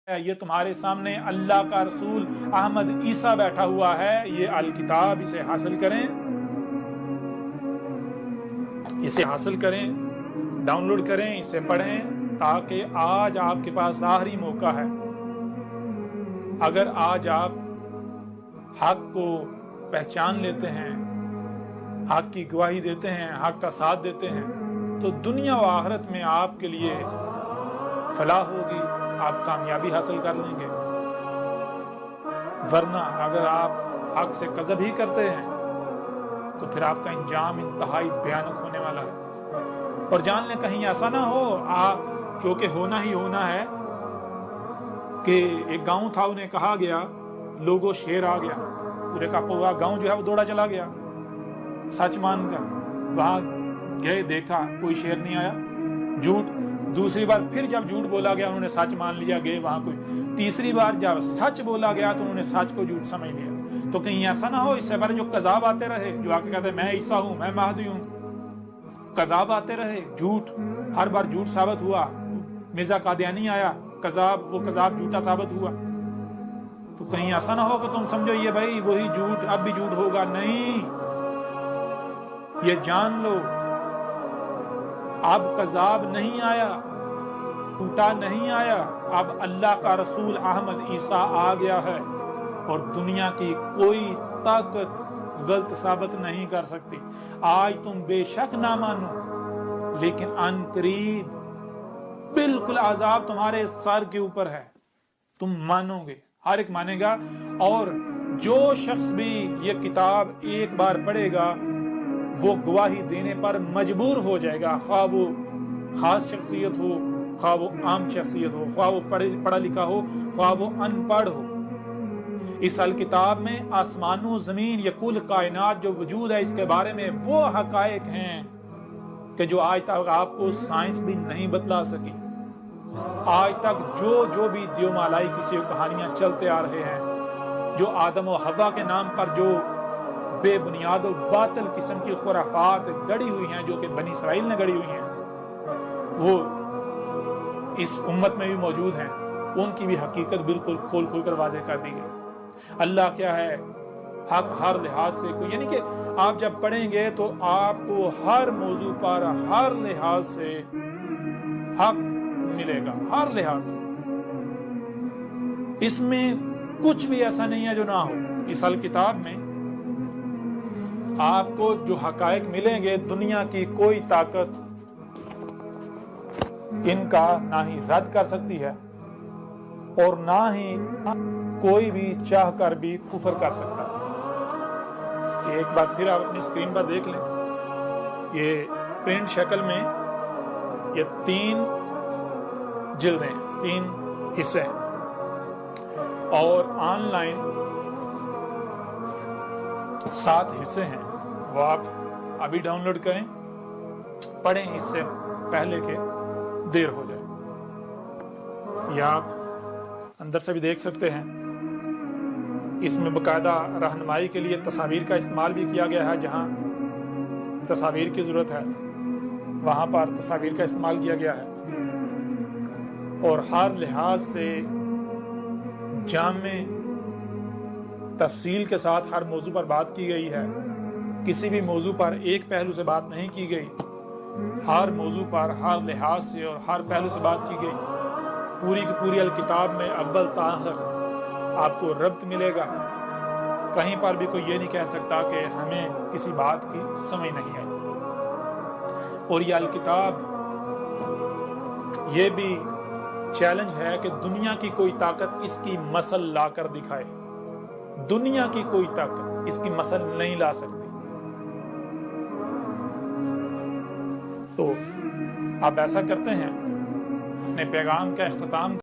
یہ تمہارے سامنے اللہ کا رسول احمد عیسیٰ بیٹھا ہوا ہے، یہ الکتاب، اسے حاصل کریں، اسے حاصل کریں، ڈاؤن لوڈ کریں، اسے پڑھیں، تاکہ آج آپ کے پاس ظاہری موقع ہے۔ اگر آج آپ حق کو پہچان لیتے ہیں، حق کی گواہی دیتے ہیں، حق کا ساتھ دیتے ہیں، تو دنیا و آخرت میں آپ کے لیے فلاح ہوگی، آپ کامیابی حاصل کر لیں گے۔ ورنہ اگر آپ حق سے کذب ہی کرتے ہیں تو پھر آپ کا انجام انتہائی بھیانک ہونے والا ہے۔ اور جان لیں کہیں ایسا نہ ہو، جو کہ ہونا ہی ہونا ہے، کہ ایک گاؤں تھا، انہیں کہا گیا لوگوں شیر آ گیا، پورے کا پورا گاؤں جو ہے وہ دوڑا چلا گیا سچ مان کر۔ وہاں گئے، دیکھا کوئی شیر نہیں آیا، جھوٹ۔ دوسری بار پھر جب جھوٹ بولا گیا انہوں نے سچ مان لیا، گئے وہاں کوئی۔ تیسری بار جب سچ بولا گیا تو انہوں نے سچ کو جھوٹ سمجھ لیا۔ تو کہیں ایسا نہ ہو اس سے پہلے جو کذاب آتے رہے، جو آ کے کہتے ہیں میں عیسیٰ ہوں، میں مہدی ہوں، کذاب آتے رہے، جھوٹ، ہر بار جھوٹ ثابت ہوا۔ مرزا قادیانی آیا، کذاب، وہ کذاب جھوٹا ثابت ہوا۔ تو کہیں ایسا نہ ہو کہ تم سمجھو یہ بھائی وہی جھوٹ، اب بھی جھوٹ ہوگا۔ نہیں، یہ جان لو اب کذاب نہیں آیا، جھوٹا نہیں آیا، اب اللہ کا رسول احمد عیسیٰ آ گیا ہے، اور دنیا کی کوئی طاقت غلط ثابت نہیں کر سکتی۔ آج تم بے شک نہ مانو، لیکن ان قریب بالکل عذاب تمہارے سر کے اوپر ہے، تم مانو گے، ہر ایک مانے گا۔ اور جو شخص بھی یہ کتاب ایک بار پڑھے گا وہ گواہی دینے پر مجبور ہو جائے گا، خواہ وہ خاص شخصیت ہو، خواہ وہ عام شخصیت ہو، خواہ وہ پڑھا لکھا ہو، خواہ وہ ان پڑھ ہو۔ اس الکتاب میں آسمان و زمین، یہ کل کائنات جو وجود ہے، اس کے بارے میں وہ حقائق ہیں کہ جو آج تک آپ کو سائنس بھی نہیں بتلا سکی۔ آج تک جو بھی دیو مالائی کسی کہانیاں چلتے آ رہے ہیں، جو آدم و حوا کے نام پر جو بے بنیاد و باطل قسم کی خرافات گڑی ہوئی ہیں، جو کہ بنی اسرائیل نے گڑی ہوئی ہیں، وہ اس امت میں بھی موجود ہیں، ان کی بھی حقیقت بالکل کھول کر واضح کر دی گئی۔ اللہ کیا ہے، حق ہر لحاظ سے، یعنی کہ آپ جب پڑھیں گے تو آپ کو ہر موضوع پر ہر لحاظ سے حق ملے گا، ہر لحاظ سے۔ اس میں کچھ بھی ایسا نہیں ہے جو نہ ہو۔ اس الکتاب میں آپ کو جو حقائق ملیں گے، دنیا کی کوئی طاقت ان کا نہ ہی رد کر سکتی ہے، اور نہ ہی کوئی بھی چاہ کر بھی کفر کر سکتا ہے۔ ایک بار پھر آپ اپنی اسکرین پر دیکھ لیں، یہ پرنٹ شکل میں یہ 3 جلدیں، 3 حصے ہیں، اور آن لائن 7 حصے ہیں۔ وہ آپ ابھی ڈاؤن لوڈ کریں، پڑھیں اس سے پہلے کہ دیر ہو جائے۔ یا آپ اندر سے بھی دیکھ سکتے ہیں، اس میں باقاعدہ رہنمائی کے لیے تصاویر کا استعمال بھی کیا گیا ہے، جہاں تصاویر کی ضرورت ہے وہاں پر تصاویر کا استعمال کیا گیا ہے، اور ہر لحاظ سے جامع تفصیل کے ساتھ ہر موضوع پر بات کی گئی ہے۔ کسی بھی موضوع پر ایک پہلو سے بات نہیں کی گئی، ہر موضوع پر ہر لحاظ سے اور ہر پہلو سے بات کی گئی۔ پوری کی پوری الکتاب میں اول تا آخر آپ کو ربط ملے گا، کہیں پر بھی کوئی یہ نہیں کہہ سکتا کہ ہمیں کسی بات کی سمجھ نہیں آئی۔ اور یہ الکتاب، یہ بھی چیلنج ہے کہ دنیا کی کوئی طاقت اس کی مثل لا کر دکھائے۔ دنیا کی کوئی طاقت اس کی مثل نہیں لا سکتی۔ تو آپ ایسا کرتے ہیں، اپنے پیغام کا اختتام